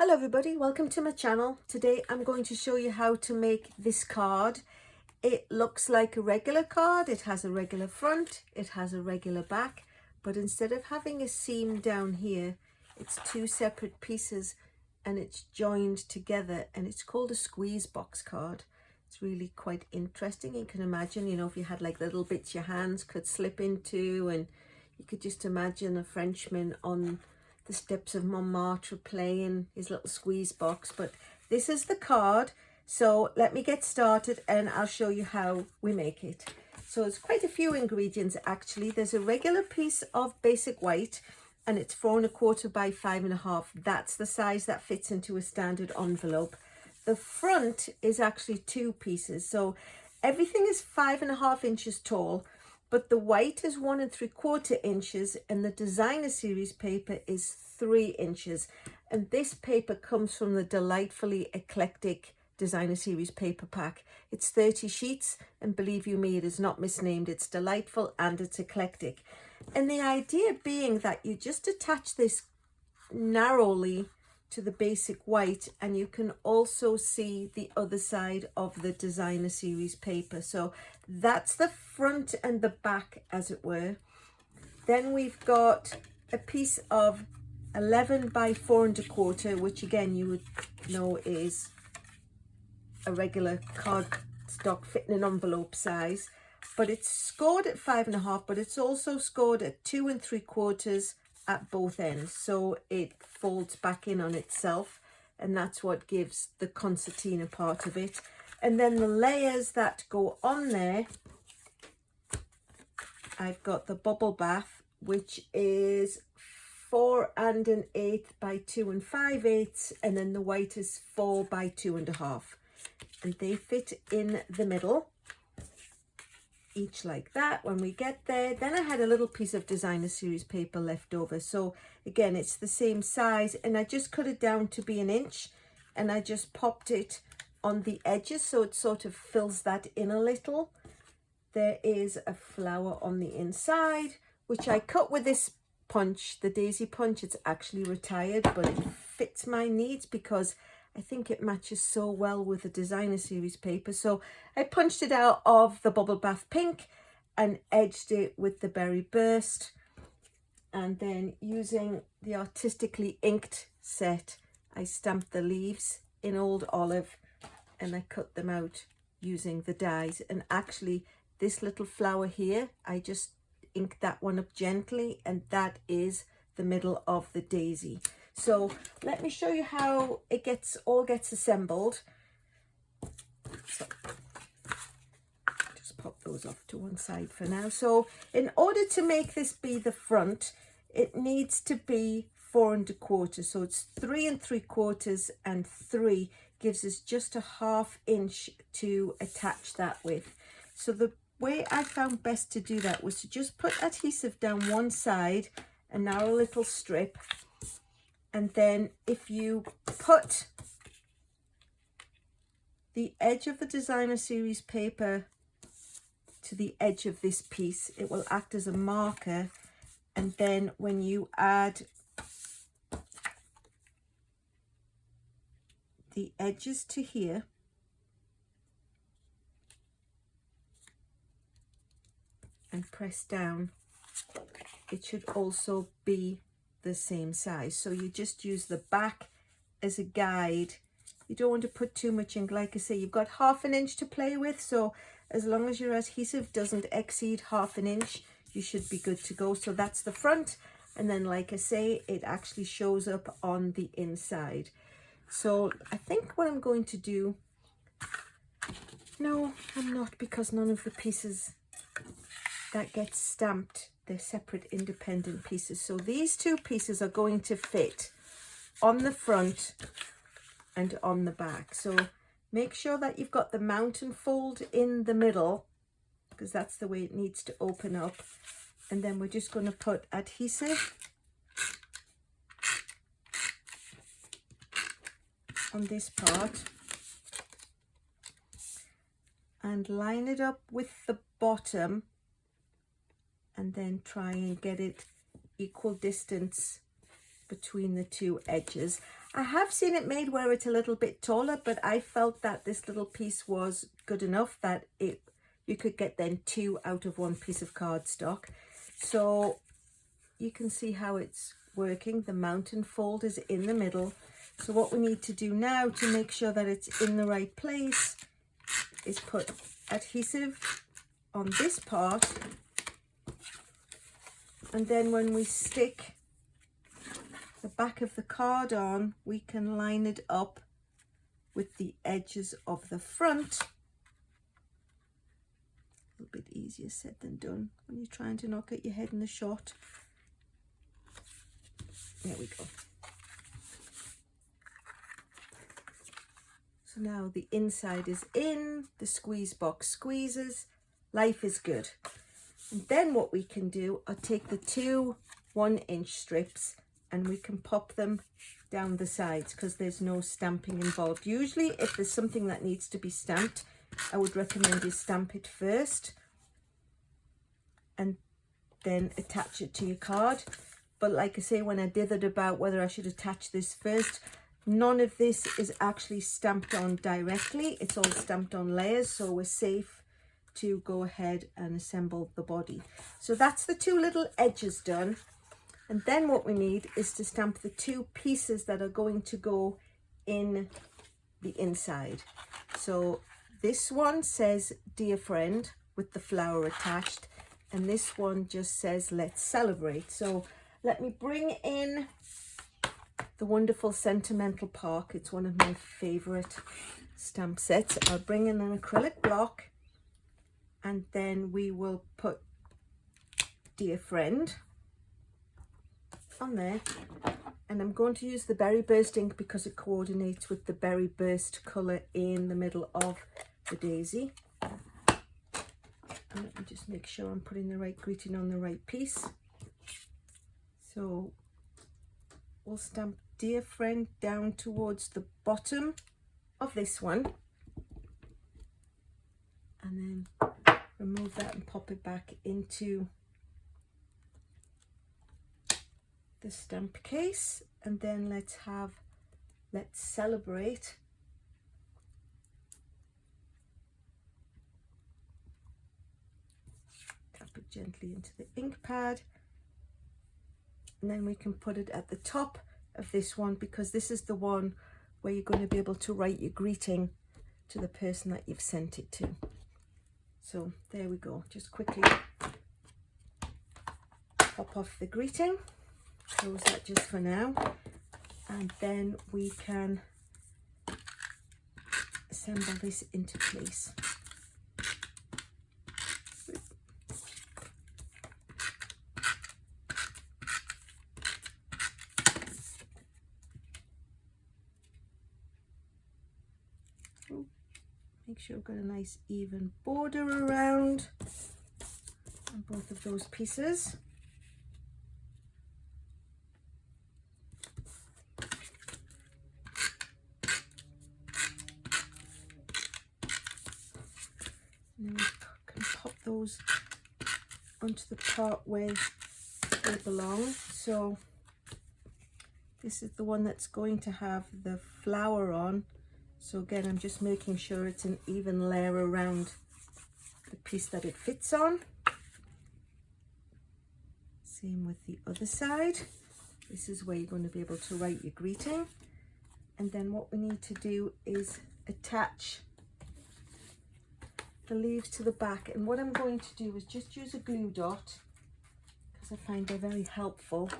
Hello everybody, welcome to my channel. Today I'm going to show you how to make this card. It looks like a regular card. It has a regular front, it has a regular back, but instead of having a seam down here, it's two separate pieces and it's joined together, and it's called a squeeze box card. It's really quite interesting. You can imagine, if you had like little bits your hands could slip into, and you could just imagine a Frenchman on the steps of Montmartre playing his little squeeze box. But this is the card, so let me get started and I'll show you how we make it. So there's quite a few ingredients actually. There's a regular piece of basic white and it's 4 1/4 by 5 1/2. That's the size that fits into a standard envelope. The front is actually two pieces, so everything is 5 1/2 inches tall, but the white is 1 3/4 inches and the designer series paper is 3 inches. And this paper comes from the delightfully eclectic designer series paper pack. It's 30 sheets, and believe you me, it is not misnamed. It's delightful and it's eclectic. And the idea being that you just attach this narrowly to the basic white, and you can also see the other side of the designer series paper. So that's the front and the back, as it were. Then we've got a piece of 11 by 4 1/4, which again you would know is a regular cardstock fitting an envelope size, but it's scored at 5 1/2, but it's also scored at 2 3/4 at both ends, so it folds back in on itself, and that's what gives the concertina part of it. And then the layers that go on there, I've got the bubble bath, which is 4 1/8 by 2 5/8, and then the white is 4 by 2 1/2, and they fit in the middle, each like that when we get there. Then I had a little piece of designer series paper left over, so again it's the same size, and I just cut it down to be 1 inch, and I just popped it on the edges so it sort of fills that in a little. There is a flower on the inside, which I cut with this punch, the daisy punch. It's actually retired, but it fits my needs because I think it matches so well with the designer series paper. So I punched it out of the bubble bath pink and edged it with the berry burst, and then using the artistically inked set, I stamped the leaves in old olive and I cut them out using the dies. And actually this little flower here, I just inked that one up gently, and that is the middle of the daisy. So let me show you how it all gets assembled. So just pop those off to one side for now. So in order to make this be the front, it needs to be 4 1/4. So it's 3 3/4, and 3 gives us just a 1/2 inch to attach that with. So the way I found best to do that was to just put adhesive down one side, a narrow little strip, and then if you put the edge of the designer series paper to the edge of this piece, it will act as a marker. And then when you add the edges to here, and press down, it should also be the same size. So you just use the back as a guide. You don't want to put too much ink. Like I say, you've got 1/2 inch to play with, so as long as your adhesive doesn't exceed 1/2 inch, you should be good to go. So that's the front, and then like I say, it actually shows up on the inside. So I think what I'm going to do, no I'm not, because none of the pieces that get stamped, they're separate independent pieces. So these two pieces are going to fit on the front and on the back. So make sure that you've got the mountain fold in the middle, because that's the way it needs to open up. And then we're just going to put adhesive on this part and line it up with the bottom, and then try and get it equal distance between the two edges. I have seen it made where it's a little bit taller, but I felt that this little piece was good enough that you could get then 2 out of 1 piece of cardstock. So you can see how it's working. The mountain fold is in the middle. So what we need to do now to make sure that it's in the right place is put adhesive on this part, and then when we stick the back of the card on, we can line it up with the edges of the front. A little bit easier said than done when you're trying to not get your head in the shot. There we go. So now the inside is in, the squeeze box squeezes, life is good. And then what we can do are take the 2 1-inch strips and we can pop them down the sides because there's no stamping involved. Usually if there's something that needs to be stamped, I would recommend you stamp it first and then attach it to your card. But like I say, when I dithered about whether I should attach this first, none of this is actually stamped on directly. It's all stamped on layers, so we're safe to go ahead and assemble the body. So that's the 2 little edges done. And then what we need is to stamp the 2 pieces that are going to go in the inside. So this one says "Dear Friend" with the flower attached, and this one just says "Let's Celebrate." So let me bring in the wonderful Sentimental Park. It's one of my favorite stamp sets. I'll bring in an acrylic block, and then we will put "Dear Friend" on there. And I'm going to use the Berry Burst ink because it coordinates with the Berry Burst colour in the middle of the daisy. And let me just make sure I'm putting the right greeting on the right piece. So we'll stamp "Dear Friend" down towards the bottom of this one. And then remove that and pop it back into the stamp case. And then let's have "Let's Celebrate" tap it gently into the ink pad, and then we can put it at the top of this one because this is the one where you're going to be able to write your greeting to the person that you've sent it to. So there we go. Just quickly pop off the greeting, close that just for now, and then we can assemble this into place. Make sure we've got a nice even border around on both of those pieces. And then we can pop those onto the part where they belong. So this is the one that's going to have the flower on. So again, I'm just making sure it's an even layer around the piece that it fits on. Same with the other side. This is where you're going to be able to write your greeting. And then what we need to do is attach the leaves to the back. And what I'm going to do is just use a glue dot because I find they're very helpful.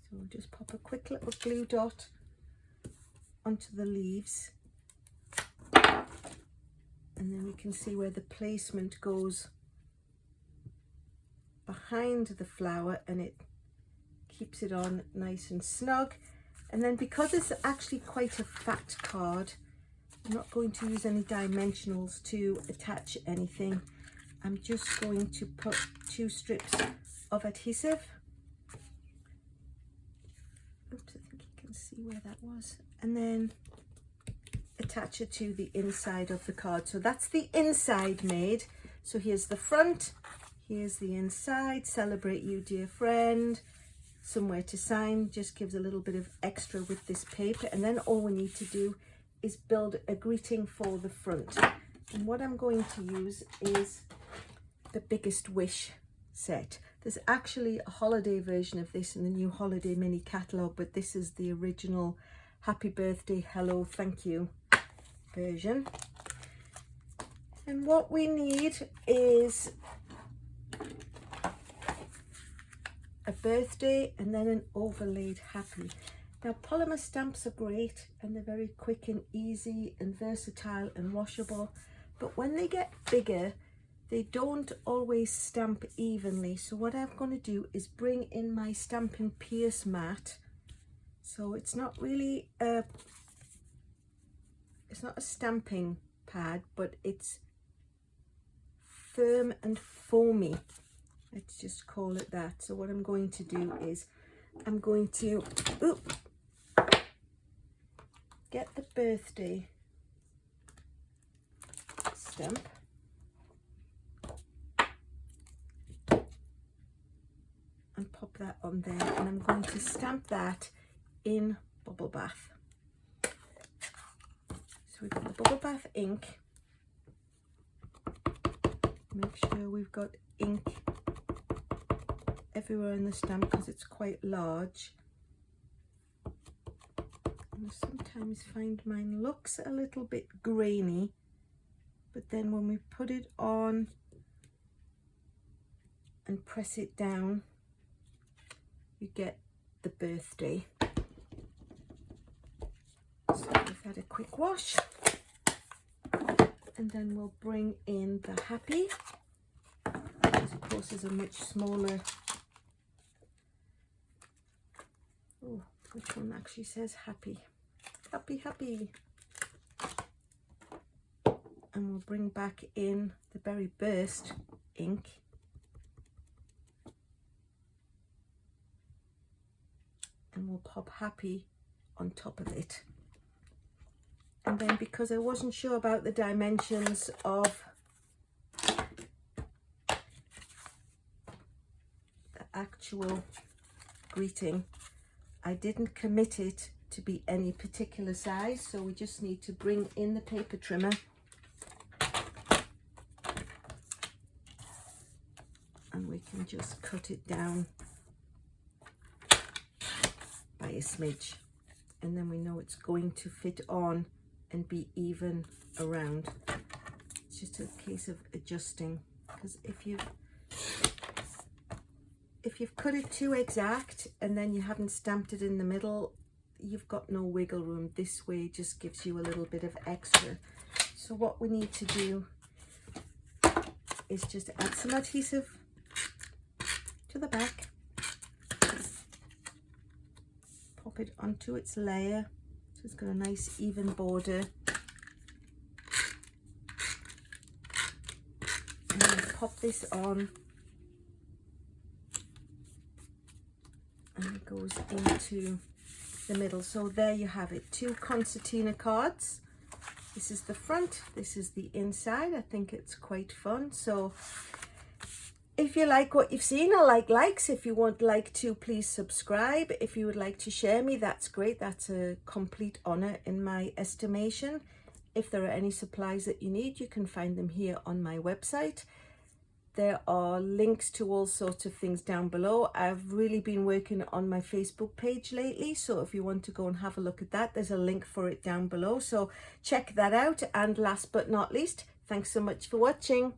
So we'll just pop a quick little glue dot onto the leaves, and then we can see where the placement goes behind the flower and it keeps it on nice and snug. And then because it's actually quite a fat card, I'm not going to use any dimensionals to attach anything. I'm just going to put 2 strips of adhesive. Oops, I think you can see where that was. And then attach it to the inside of the card. So that's the inside made. So here's the front, Here's the inside. Celebrate you, dear friend. Somewhere to sign. Just gives a little bit of extra with this paper. And then all we need to do is build a greeting for the front. And what I'm going to use is the Biggest Wish set. There's actually a holiday version of this in the new holiday mini catalogue, but this is the original happy birthday, hello, thank you version. And what we need is a birthday and then an overlaid happy. Now polymer stamps are great and they're very quick and easy and versatile and washable, but when they get bigger they don't always stamp evenly. So what I'm going to do is bring in my Stampin' Pierce mat. So it's not really it's not a stamping pad, but it's firm and foamy. Let's just call it that. So what I'm going to do is I'm going to get the birthday stamp. And pop that on there, and I'm going to stamp that in Bubble Bath. So we've got the Bubble Bath ink. Make sure we've got ink everywhere in the stamp because it's quite large. And I sometimes find mine looks a little bit grainy, but then when we put it on and press it down, you get the birthday. So we've had a quick wash, and then we'll bring in the happy, which of course is a much smaller. Oh, which one actually says happy? Happy, happy. And we'll bring back in the Berry Burst ink. And we'll pop happy on top of it. And then because I wasn't sure about the dimensions of the actual greeting, I didn't commit it to be any particular size, so we just need to bring in the paper trimmer and we can just cut it down by a smidge, and then we know it's going to fit on and be even around. It's just a case of adjusting, because if you've cut it too exact and then you haven't stamped it in the middle, you've got no wiggle room. This way just gives you a little bit of extra. So what we need to do is just add some adhesive to the back, pop it onto its layer so it's got a nice even border, and then pop this on and it goes into the middle. So there you have it, 2 concertina cards. This is the front, this is the inside. I think it's quite fun. So if you like what you've seen, I like likes. If you would like to, please subscribe. If you would like to share me, that's great. That's a complete honor in my estimation. If there are any supplies that you need, you can find them here on my website. There are links to all sorts of things down below. I've really been working on my Facebook page lately, so if you want to go and have a look at that, there's a link for it down below. So check that out. And last but not least, thanks so much for watching.